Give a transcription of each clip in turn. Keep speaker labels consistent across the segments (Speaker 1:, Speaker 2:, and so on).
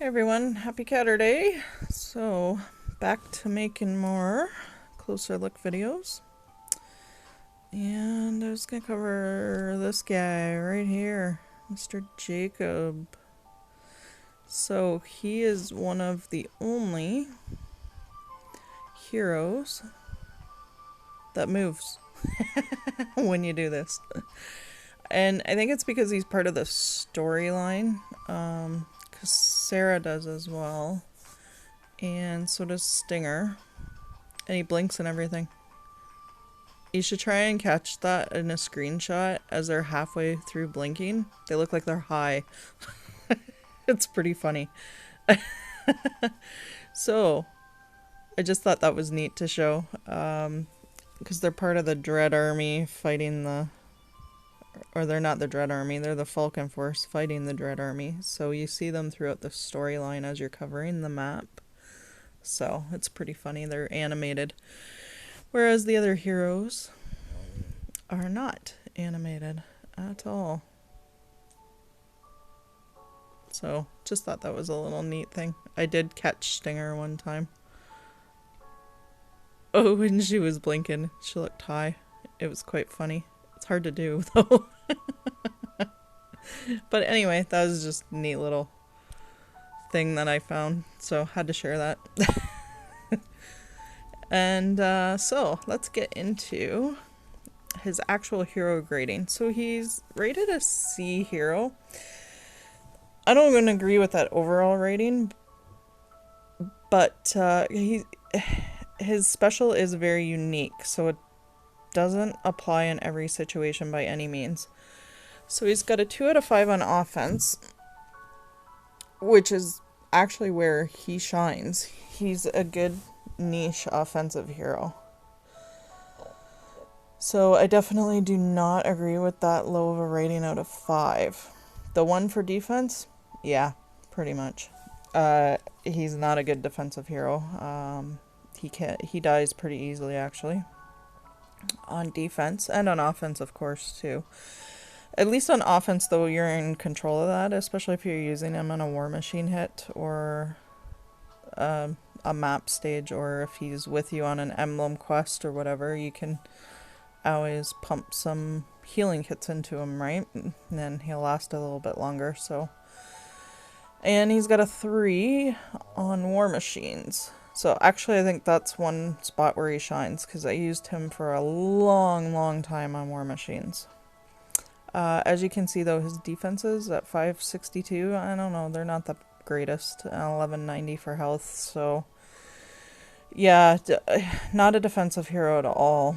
Speaker 1: Everyone, happy Catterday. So, back to making more closer look videos. And I was gonna cover this guy right here, Mr. Jacob. So, he is one of the only heroes that moves when you do this. And I think it's because he's part of the storyline, because Sarah does as well. And so does Stinger. And he blinks and everything. You should try and catch that in a screenshot as they're halfway through blinking. They look like they're high. It's pretty funny. So, I just thought that was neat to show. Because they're part of the Dread Army fighting the... Or they're not the Dread Army, they're the Falcon Force fighting the Dread Army. So you see them throughout the storyline as you're covering the map. So, it's pretty funny. They're animated. Whereas the other heroes are not animated at all. So, just thought that was a little neat thing. I did catch Stinger one time. Oh, when she was blinking, she looked high. It was quite funny. It's hard to do, though. But anyway, that was just a neat little thing that I found. So, had to share that. And so let's get into his actual hero grading. So he's rated a C hero. I don't even agree with that overall rating, but his special is very unique, so it doesn't apply in every situation by any means. So he's got a 2 out of 5 on offense, which is actually where he shines. He's a good niche offensive hero. So I definitely do not agree with that low of a rating out of 5. The 1 for defense, yeah, pretty much. He's not a good defensive hero. He dies pretty easily actually. On defense and on offense, of course, too. At least on offense, though, you're in control of that, especially if you're using him on a War Machine hit or a map stage, or if he's with you on an emblem quest or whatever, you can always pump some healing kits into him, right? And then he'll last a little bit longer, so. And he's got a 3 on War Machines. So actually I think that's one spot where he shines, because I used him for a long time on War Machines. As you can see, though, his defenses at 562, I don't know, they're not the greatest. 1190 for health, so yeah, not a defensive hero at all.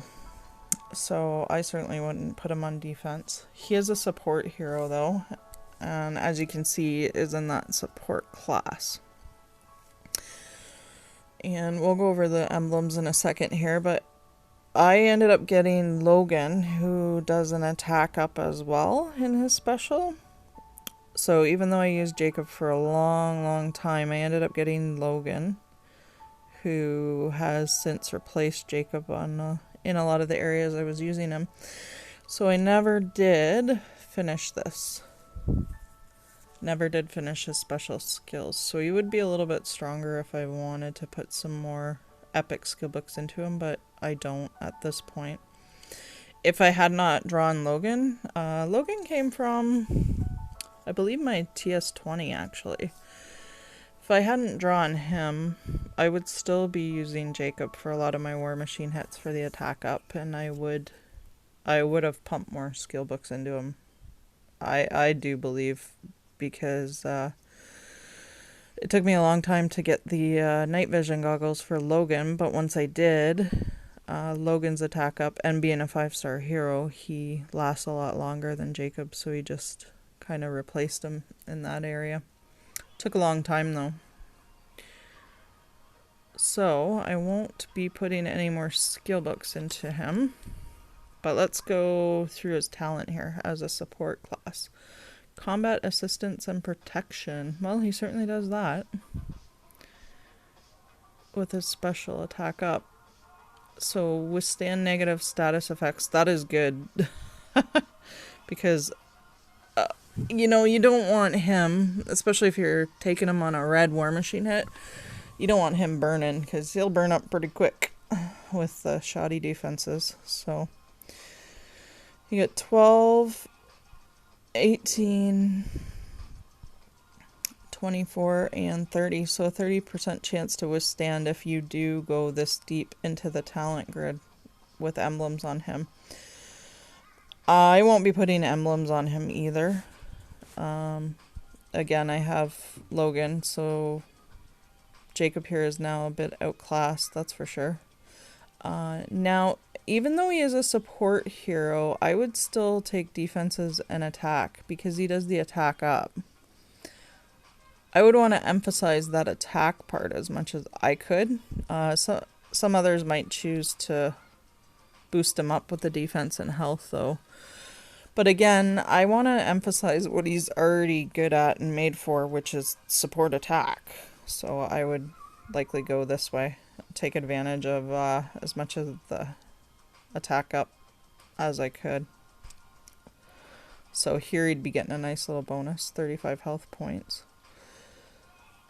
Speaker 1: So I certainly wouldn't put him on defense. He is a support hero, though, and as you can see, is in that support class. And we'll go over the emblems in a second here, but I ended up getting Logan, who does an attack up as well in his special. So even though I used Jacob for a long time, I ended up getting Logan, who has since replaced Jacob on in a lot of the areas I was using him. So I never did finish this. Never did finish his special skills. So he would be a little bit stronger if I wanted to put some more epic skill books into him, but I don't at this point. If I had not drawn Logan, Logan came from, I believe, my TS20 actually. If I hadn't drawn him, I would still be using Jacob for a lot of my War Machine hits for the attack up, and I would have pumped more skill books into him. I do believe, because it took me a long time to get the night vision goggles for Logan, but once I did, Logan's attack up, and being a 5-star hero, he lasts a lot longer than Jacob, so he just kind of replaced him in that area. Took a long time, though. So I won't be putting any more skill books into him, but let's go through his talent here as a support class. Combat assistance and protection. Well, he certainly does that with his special attack up. So withstand negative status effects. That is good. Because you know, you don't want him, especially if you're taking him on a red War Machine hit, you don't want him burning, because he'll burn up pretty quick with the shoddy defenses. So you get 12, 18, 24, and 30. So a 30% chance to withstand if you do go this deep into the talent grid with emblems on him. I won't be putting emblems on him either. Again, I have Logan, so Jacob here is now a bit outclassed, that's for sure. Now, even though he is a support hero, I would still take defenses and attack, because he does the attack up. I would want to emphasize that attack part as much as I could. Some others might choose to boost him up with the defense and health, though. But again, I want to emphasize what he's already good at and made for, which is support attack. So I would likely go this way. Take advantage of as much of the attack up as I could. So here he'd be getting a nice little bonus, 35 health points.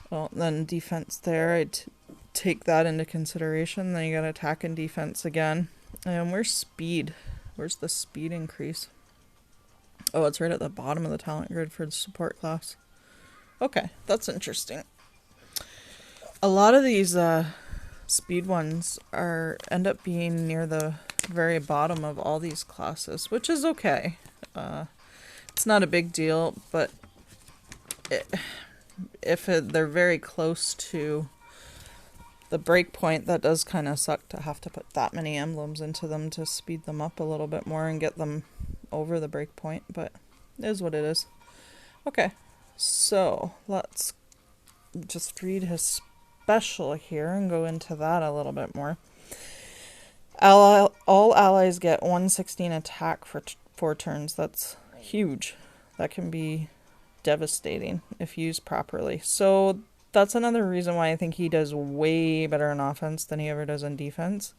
Speaker 1: Well, then defense there, I'd take that into consideration. Then you got attack and defense again. And where's speed? Where's the speed increase? Oh, it's right at the bottom of the talent grid for the support class. Okay, that's interesting. A lot of these speed ones end up being near the very bottom of all these classes, which is okay. It's not a big deal, but they're very close to the breakpoint, that does kind of suck to have to put that many emblems into them to speed them up a little bit more and get them over the breakpoint, but it is what it is. Okay, so let's just read his special here and go into that a little bit more. All allies get 116 attack for 4 turns. That's huge. That can be devastating if used properly. So that's another reason why I think he does way better in offense than he ever does in defense.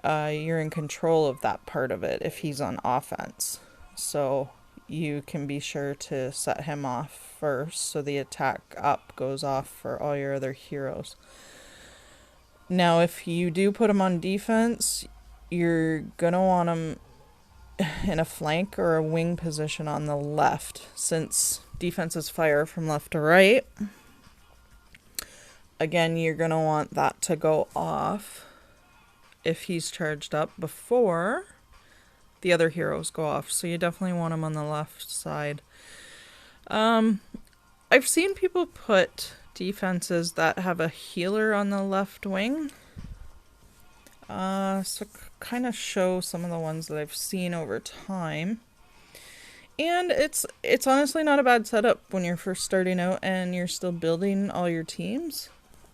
Speaker 1: You're in control of that part of it if he's on offense. So you can be sure to set him off first, so the attack up goes off for all your other heroes. Now, if you do put him on defense, you're gonna want him in a flank or a wing position on the left, since defenses fire from left to right. Again, you're gonna want that to go off if he's charged up before the other heroes go off. So you definitely want him on the left side. I've seen people put defenses that have a healer on the left wing. So kind of show some of the ones that I've seen over time. And it's honestly not a bad setup when you're first starting out and you're still building all your teams.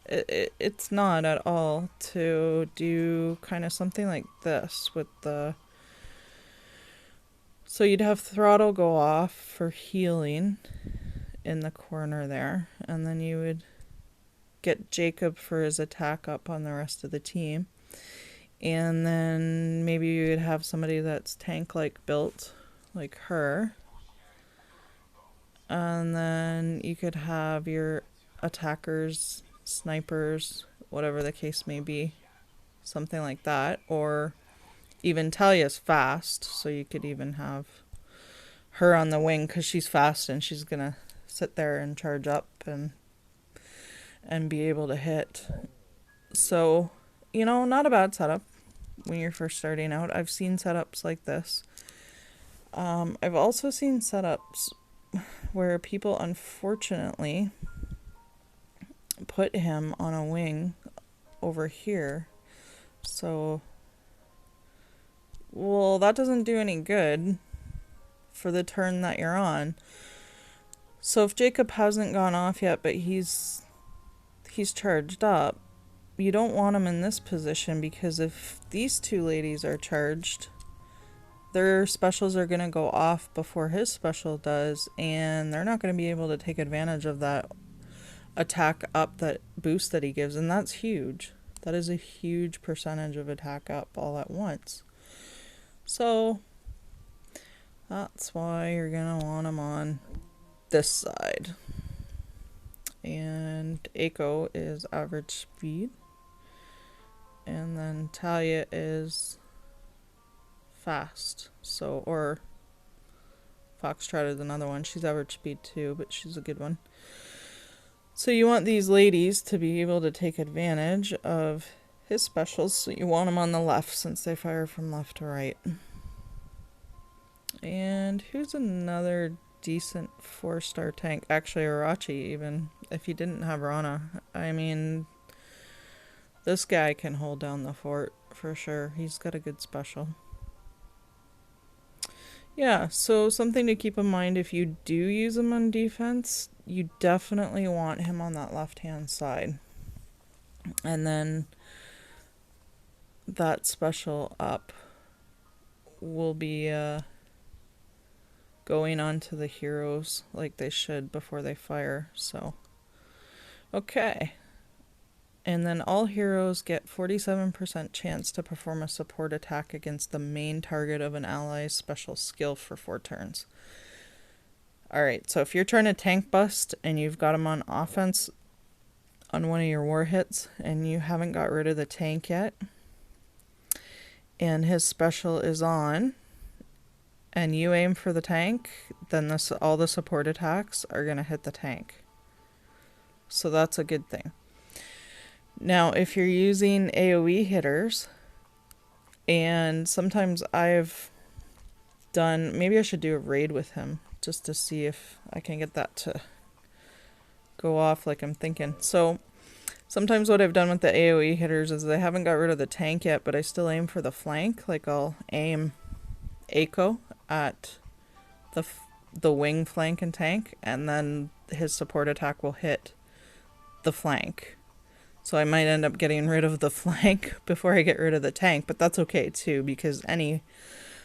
Speaker 1: It's not at all to do kind of something like this with the... So you'd have Throttle go off for healing in the corner there, and then you would get Jacob for his attack up on the rest of the team. And then maybe you would have somebody that's tank-like built, like her. And then you could have your attackers, snipers, whatever the case may be, something like that. Or even Talia's fast, so you could even have her on the wing because she's fast and she's gonna sit there and charge up and be able to hit. So, you know, not a bad setup when you're first starting out. I've seen setups like this. I've also seen setups where people unfortunately put him on a wing over here. So, well, that doesn't do any good for the turn that you're on. So if Jacob hasn't gone off yet, but he's charged up, you don't want him in this position, because if these two ladies are charged, their specials are going to go off before his special does, and they're not going to be able to take advantage of that attack up, that boost that he gives, and that's huge. That is a huge percentage of attack up all at once. So That's why you're gonna want him on this side. And Eiko is average speed. And then Talia is fast. So, or Foxtrot is another one. She's average speed too, but she's a good one. So you want these ladies to be able to take advantage of his specials. So you want them on the left since they fire from left to right. And who's another decent 4-star tank? Actually, Arachi even, if he didn't have Rana. I mean, this guy can hold down the fort for sure. He's got a good special. Yeah, so something to keep in mind if you do use him on defense, you definitely want him on that left-hand side. And then that special up will be going on to the heroes like they should before they fire. So, okay. And then all heroes get 47% chance to perform a support attack against the main target of an ally's special skill for 4 turns. Alright, so if you're trying to tank bust and you've got him on offense on one of your war hits and you haven't got rid of the tank yet, and his special is on, and you aim for the tank, then all the support attacks are going to hit the tank. So that's a good thing. Now, if you're using AoE hitters, and sometimes I've done, maybe I should do a raid with him, just to see if I can get that to go off like I'm thinking. So, sometimes what I've done with the AoE hitters is they haven't got rid of the tank yet, but I still aim for the flank. Like I'll aim Eiko at the wing, flank, and tank, and then his support attack will hit the flank. So I might end up getting rid of the flank before I get rid of the tank, but that's okay too, because any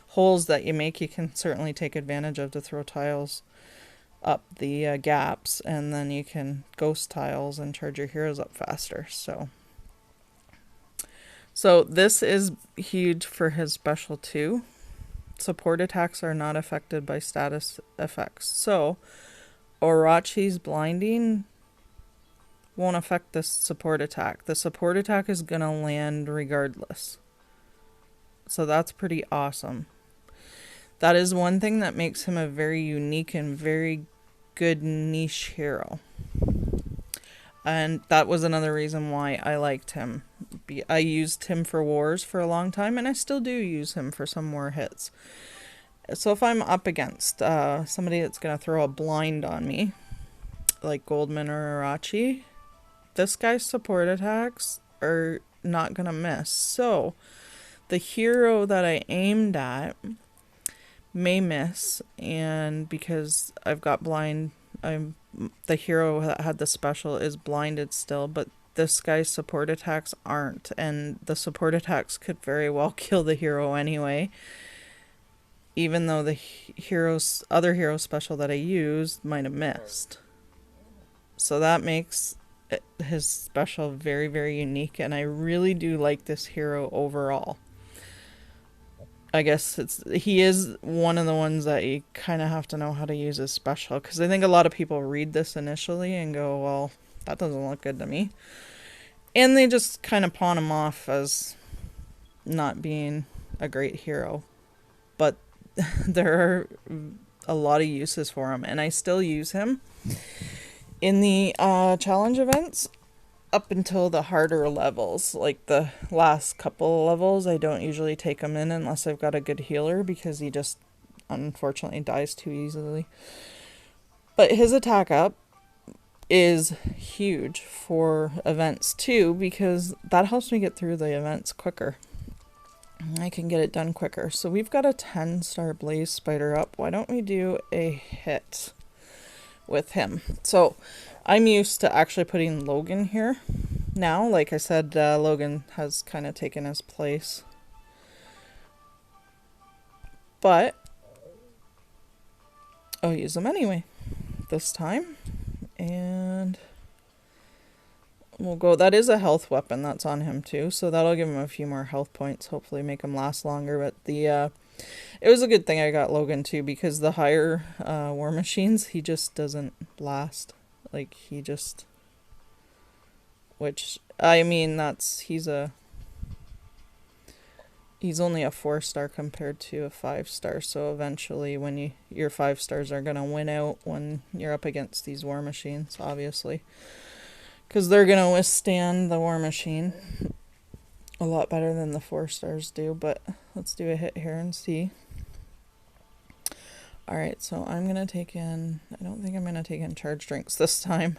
Speaker 1: holes that you make, you can certainly take advantage of to throw tiles up the gaps, and then you can ghost tiles and charge your heroes up faster. So this is huge for his special too. Support attacks are not affected by status effects. So Arachi's blinding won't affect this support attack. The support attack is going to land regardless. So that's pretty awesome. That is one thing that makes him a very unique and very good niche hero. And that was another reason why I liked him. I used him for wars for a long time, and I still do use him for some more hits. So if I'm up against somebody that's going to throw a blind on me, like Goldman or Arachi, this guy's support attacks are not going to miss. So the hero that I aimed at may miss, and because I've got blind, the hero that had the special is blinded still, but this guy's support attacks aren't, and the support attacks could very well kill the hero anyway, even though the other hero special that I used might have missed. So that makes his special very, very unique, and I really do like this hero overall. I guess he is one of the ones that you kind of have to know how to use his special, because I think a lot of people read this initially and go, well, that doesn't look good to me, and they just kind of pawn him off as not being a great hero. But there are a lot of uses for him, and I still use him in the challenge events up until the harder levels. Like the last couple levels, I don't usually take him in unless I've got a good healer, because he just unfortunately dies too easily. But his attack up is huge for events too, because that helps me get through the events quicker. I can get it done quicker. So we've got a 10-star Blaze Spider up. Why don't we do a hit with him? So I'm used to actually putting Logan here now. Like I said, Logan has kind of taken his place. But I'll use him anyway this time. And we'll go. That is a health weapon that's on him too, so that'll give him a few more health points, hopefully make him last longer. But the It was a good thing I got Logan too, because the higher war machines, he just doesn't last. Like, he just... Which, I mean, he's only a 4-star compared to a 5-star, so eventually when your 5-stars are gonna win out when you're up against these war machines, obviously. Because they're gonna withstand the war machine a lot better than the 4-stars do, but let's do a hit here and see. Alright, so I'm gonna take in... I don't think I'm gonna take in charge drinks this time.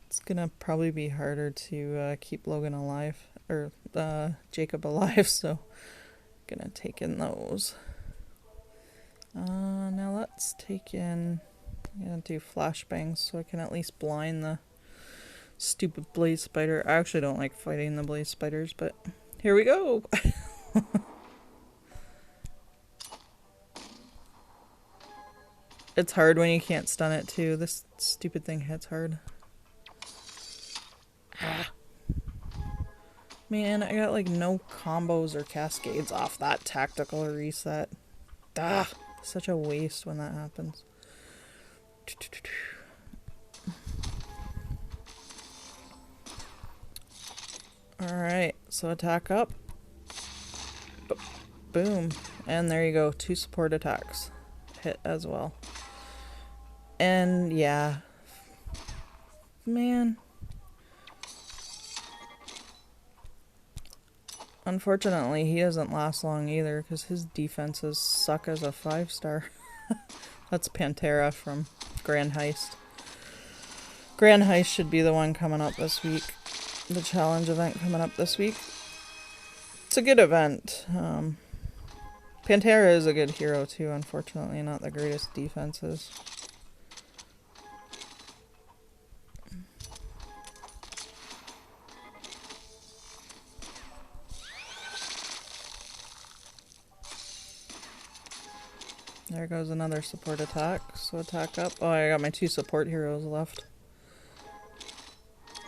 Speaker 1: It's gonna probably be harder to keep Logan alive, or Jacob alive, so gonna take in those. Now let's take in... I'm gonna do flashbangs so I can at least blind the stupid blaze spider. I actually don't like fighting the blaze spiders, but here we go! It's hard when you can't stun it too. This stupid thing hits hard. Man, I got like no combos or cascades off that tactical reset. Such a waste when that happens. Alright, so attack up. Boom. And there you go, 2 support attacks. Hit as well. And yeah. Man. Unfortunately, he doesn't last long either, because his defenses suck as a 5-star. That's Pantera from Grand Heist. Grand Heist should be the one coming up this week. The challenge event coming up this week. It's a good event. Pantera is a good hero too, unfortunately not the greatest defenses. There goes another support attack. So attack up. Oh, I got my 2 support heroes left.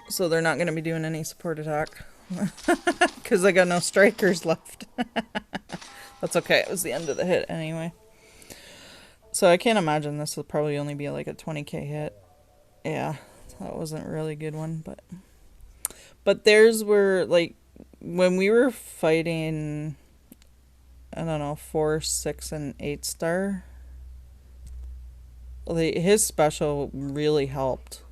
Speaker 1: So they're not going to be doing any support attack. Because I got no strikers left. That's okay. It was the end of the hit anyway. So I can't imagine this will probably only be like a 20k hit. Yeah, that wasn't a really good one. But theirs were like... When we were fighting... I don't know, 4, 6, and 8-star. His special really helped.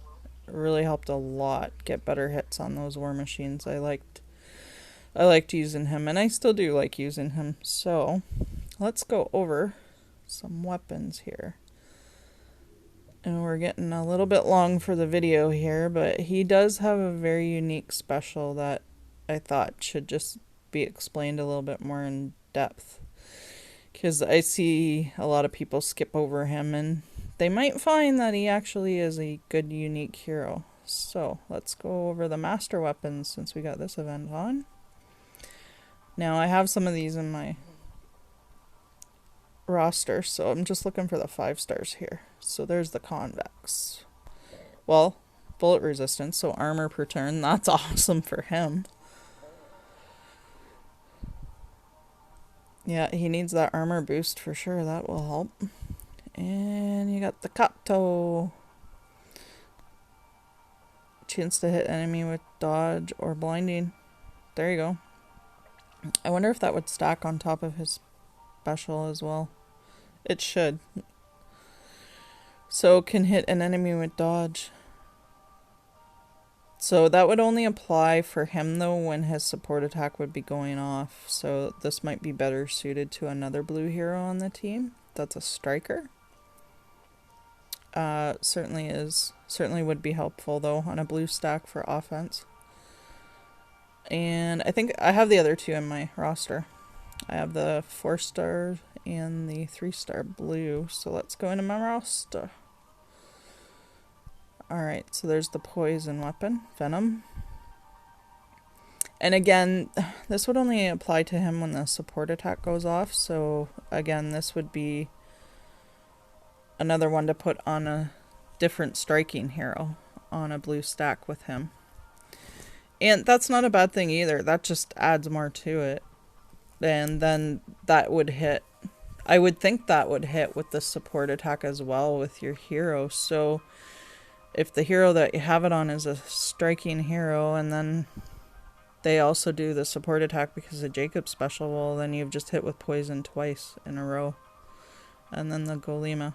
Speaker 1: Really helped a lot get better hits on those war machines. I liked using him, and I still do like using him. So, let's go over some weapons here. And we're getting a little bit long for the video here, but he does have a very unique special that I thought should just be explained a little bit more in depth, because I see a lot of people skip over him and they might find that he actually is a good unique hero. So let's go over the master weapons since we got this event on. Now I have some of these in my roster, so I'm just looking for the 5-stars here. So there's the Convex. Well, bullet resistance, so armor per turn. That's awesome for him. Yeah, he needs that armor boost for sure. That will help. And you got the Kato. Chance to hit enemy with dodge or blinding. There you go. I wonder if that would stack on top of his special as well. It should. So can hit an enemy with dodge. So that would only apply for him though when his support attack would be going off. So this might be better suited to another blue hero on the team. That's a striker. Certainly would be helpful though on a blue stack for offense. And I think I have the other 2 in my roster. I have the 4-star and the 3-star blue. So let's go into my roster. Alright, so there's the poison weapon, Venom. And again, this would only apply to him when the support attack goes off. So again, this would be another one to put on a different striking hero on a blue stack with him. And that's not a bad thing either. That just adds more to it. And then that would hit. I would think that would hit with the support attack as well with your hero. So if the hero that you have it on is a striking hero, and then they also do the support attack because of Jacob's special, well, then you've just hit with poison twice in a row. And then the Golema.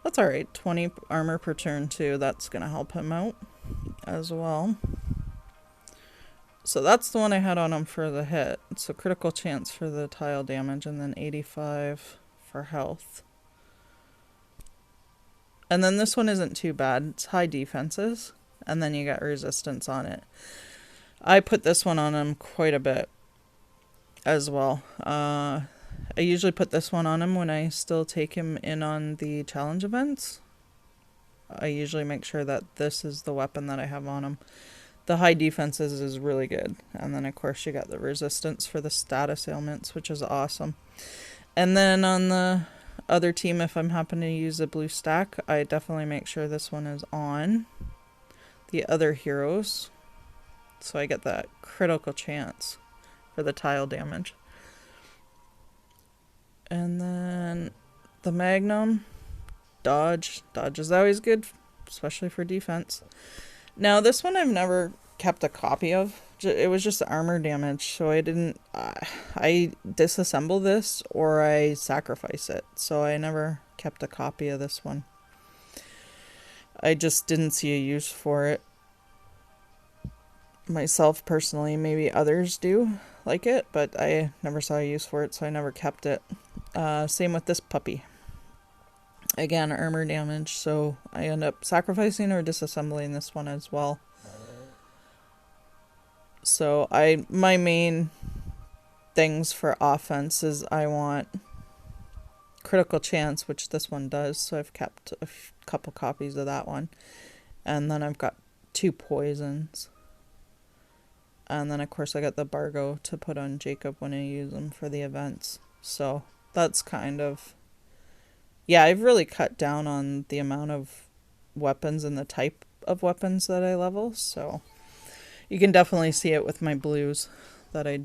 Speaker 1: That's alright. 20 armor per turn too. That's going to help him out as well. So that's the one I had on him for the hit. So critical chance for the tile damage, and then 85 for health. And then this one isn't too bad. It's high defenses, and then you got resistance on it. I put this one on him quite a bit as well. I usually put this one on him when I still take him in on the challenge events. I usually make sure that this is the weapon that I have on him. The high defenses is really good. And then, of course, you got the resistance for the status ailments, which is awesome. And then on the other team, if I'm happening to use a blue stack, I definitely make sure this one is on the other heroes. So I get that critical chance for the tile damage. And then the Magnum, dodge. Dodge is always good, especially for defense. Now, this one I've never kept a copy of. It was just armor damage, so I didn't... I disassemble this or I sacrifice it, so I never kept a copy of this one. I just didn't see a use for it. Myself, personally, maybe others do like it, but I never saw a use for it, so I never kept it. Same with this puppy. Again, armor damage, so I end up sacrificing or disassembling this one as well. So my main things for offense is I want critical chance, which this one does, so I've kept a couple copies of that one. And then I've got 2 poisons. And then, of course, I got the Bargo to put on Jacob when I use them for the events. So that's kind of... Yeah, I've really cut down on the amount of weapons and the type of weapons that I level. So you can definitely see it with my blues that I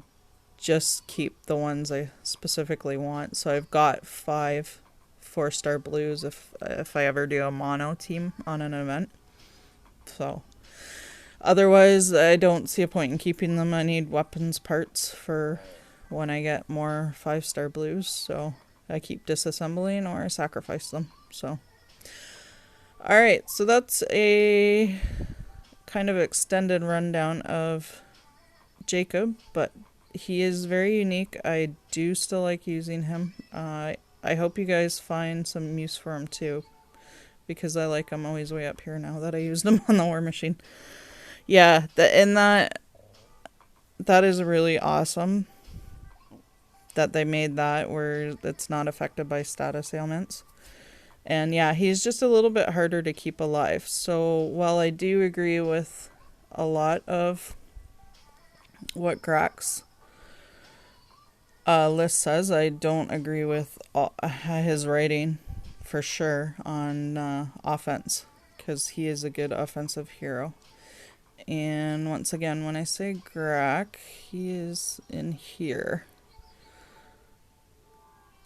Speaker 1: just keep the ones I specifically want. So I've got 5 4-star blues if I ever do a mono team on an event. So... Otherwise, I don't see a point in keeping them. I need weapons parts for when I get more 5-star blues, so I keep disassembling or I sacrifice them. So, alright, so that's a kind of extended rundown of Jacob, but he is very unique. I do still like using him. I hope you guys find some use for him too, because I like him. Always way up here now that I used him on the War Machine. Yeah, that is really awesome that they made that where it's not affected by status ailments. And yeah, he's just a little bit harder to keep alive. So while I do agree with a lot of what Grax list says, I don't agree with his writing for sure on offense, because he is a good offensive hero. And once again, when I say Grak, he is in here.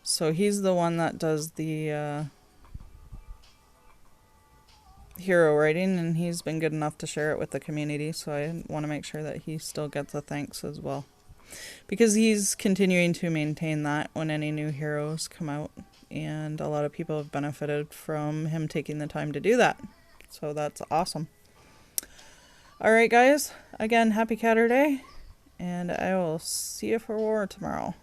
Speaker 1: So he's the one that does the hero writing, and he's been good enough to share it with the community, so I want to make sure that he still gets a thanks as well. Because he's continuing to maintain that when any new heroes come out, and a lot of people have benefited from him taking the time to do that. So that's awesome. Alright guys, again, happy Catter Day, and I will see you for war tomorrow.